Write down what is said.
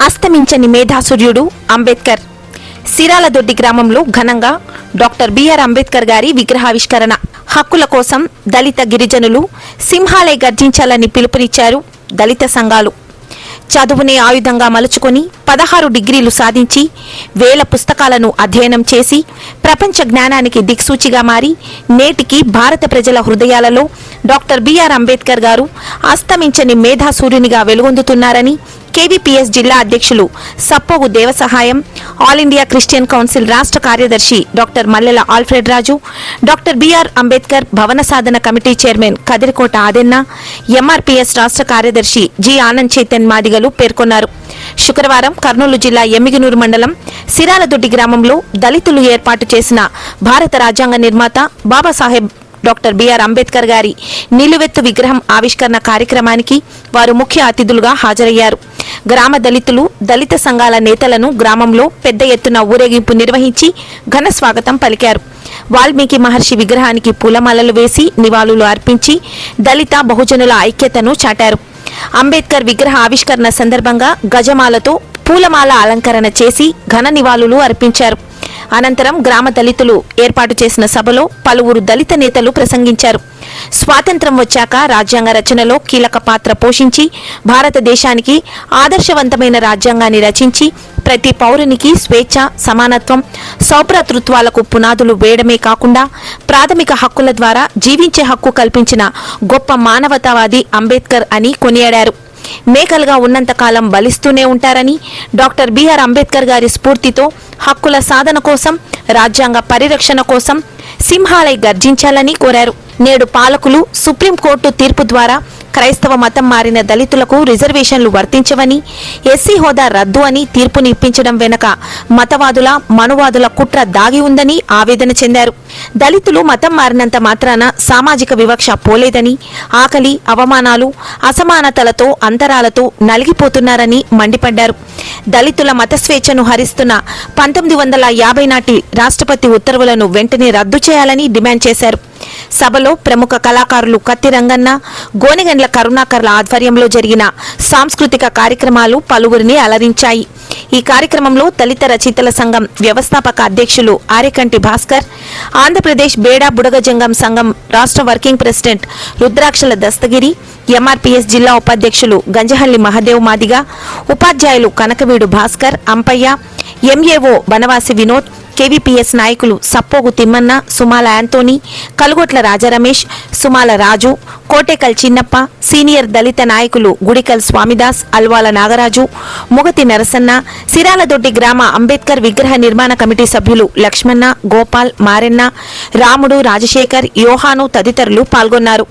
అస్తమించని మేధాసూర్యుడు అంబేద్కర్. సిరాలదొడ్డి గ్రామంలో ఘనంగా doctor B R Ambedkar గారి విగ్రహావిష్కరణ. హక్కుల కోసం దళిత గిరిజనులు సింహాలై గర్జించాలని పిలుపునిచ్చారు దళిత సంఘాలు. చదువునే ఆయుధంగా మలుచుకొని 16 డిగ్రీలు సాధించి వేల పుస్తకాలను అధ్యయనం చేసి ప్రపంచ జ్ఞానానికి దిక్సూచిగా మారి నేటికి భారత ప్రజల హృదయాలలో డాక్టర్ బిఆర్ అంబేద్కర్ గారు అస్తమించని మేధాసూర్యునిగా వెలుగొందుతున్నారని కేవీపీఎస్ జిల్లా అధ్యక్షులు Sappogu Devasahayam, All India Christian Council రాష్ట్ర కార్యదర్శి doctor Mallela Alfred Raju, doctor B R Ambedkar భవన సాధన committee chairman Kadirikota Adenna, MRPS రాష్ట్ర కార్యదర్శి జి ఆనంద్ చైతన్ మాదిగలు పేర్కొన్నారు. శుక్రవారం కర్నూలు జిల్లా ఎమ్మిగనూరు మండలం సిరాలదొడ్డి గ్రామంలో దళితులు ఏర్పాటు చేసిన భారత రాజ్యాంగ నిర్మాత బాబాసాహెబ్ డాక్టర్ బిఆర్ అంబేద్కర్ గారి నిలువెత్తు విగ్రహం ఆవిష్కరణ కార్యక్రమానికి వారు ముఖ్య అతిథులుగా హాజరయ్యారు. గ్రామ దళితులు, దళిత సంఘాల నేతలను గ్రామంలో పెద్ద ఎత్తున ఊరేగింపు నిర్వహించి ఘన స్వాగతం పలికారు. వాల్మీకి మహర్షి విగ్రహానికి పూలమాలలు వేసి నివాళులు అర్పించి దళిత బహుజనుల ఐక్యతను చాటారు. అంబేద్కర్ విగ్రహ ఆవిష్కరణ సందర్భంగా గజమాలతో పూలమాల అలంకరణ చేసి ఘన నివాళులు అర్పించారు. అనంతరం గ్రామ దళితులు ఏర్పాటు చేసిన సభలో పలువురు దళిత నేతలు ప్రసంగించారు. స్వాతంత్ర్యం వచ్చాక రాజ్యాంగ రచనలో కీలక పాత్ర పోషించి భారతదేశానికి ఆదర్శవంతమైన రాజ్యాంగాన్ని రచించి ప్రతి పౌరునికి స్వేచ్ఛ, సమానత్వం, సౌభ్రాతృత్వాలకు పునాదులు వేయడమే కాకుండా ప్రాథమిక హక్కుల ద్వారా జీవించే హక్కు కల్పించిన గొప్ప మానవతావాది అంబేద్కర్ అని కొనియాడారు. మేకలుగా ఉన్నంతకాలం బలిస్తూనే ఉంటారని, డాక్టర్ బిఆర్ అంబేద్కర్ గారి స్ఫూర్తితో హక్కుల సాధన కోసం, రాజ్యాంగ పరిరక్షణ కోసం సింహాలై గర్జించాలని కోరారు. నేడు పాలకులు సుప్రీంకోర్టు తీర్పు ద్వారా క్రైస్తవ మతం మారిన దళితులకు రిజర్వేషన్లు వర్తించవని, ఎస్సీ హోదా రద్దు అని తీర్పుని ఇప్పించడం వెనుక మతవాదుల, మనువాదుల కుట్ర దాగి ఉందని ఆవేదన చెందారు. దళితులు మతం మారినంత మాత్రాన సామాజిక వివక్ష పోలేదని, ఆకలి, అవమానాలు, అసమానతలతో, అంతరాలతో నలిగిపోతున్నారని మండిపడ్డారు. దళితుల మత స్వేచ్ఛను హరిస్తున్న 1950 నాటి రాష్ట్రపతి ఉత్తర్వులను వెంటనే రద్దు చేయాలని డిమాండ్ చేశారు. సభలో ప్రముఖ కళాకారులు కత్తి రంగన్న, గోనెగండ్ల కరుణాకర్ల ఆధ్వర్యంలో జరిగిన సాంస్కృతిక కార్యక్రమాలు పలువురిని అలరించాయి. ఈ కార్యక్రమంలో దళిత రచయితల సంఘం వ్యవస్థాపక అధ్యక్షులు ఆరెకంటి భాస్కర్, ఆంధ్రప్రదేశ్ బేడా బుడగజంగం సంఘం రాష్ట్ర వర్కింగ్ ప్రెసిడెంట్ రుద్రాక్షల దస్తగిరి, ఎంఆర్పీఎస్ జిల్లా ఉపాధ్యక్షులు గంజహల్లి మహదేవ్ మాదిగ, ఉపాధ్యాయులు కనకవీడు భాస్కర్, అంపయ్య, ఎంఏఓ బనవాసి వినోద్, కేవీపీఎస్ నాయకులు సప్పోగు తిమ్మన్న, సుమాల యాంతోనీ, కలుగొట్ల రాజారమేష్, సుమాల రాజు, కోటేకల్ చిన్నప్ప, సీనియర్ దళిత నాయకులు గుడికల్ స్వామిదాస్, అల్వాల నాగరాజు, ముగతి నరసన్న, సిరాలదొడ్డి గ్రామ అంబేద్కర్ విగ్రహ నిర్మాణ కమిటీ సభ్యులు లక్ష్మణ, గోపాల్, మారెన్న, రాముడు, రాజశేఖర్, యోహాను తదితరులు పాల్గొన్నారు.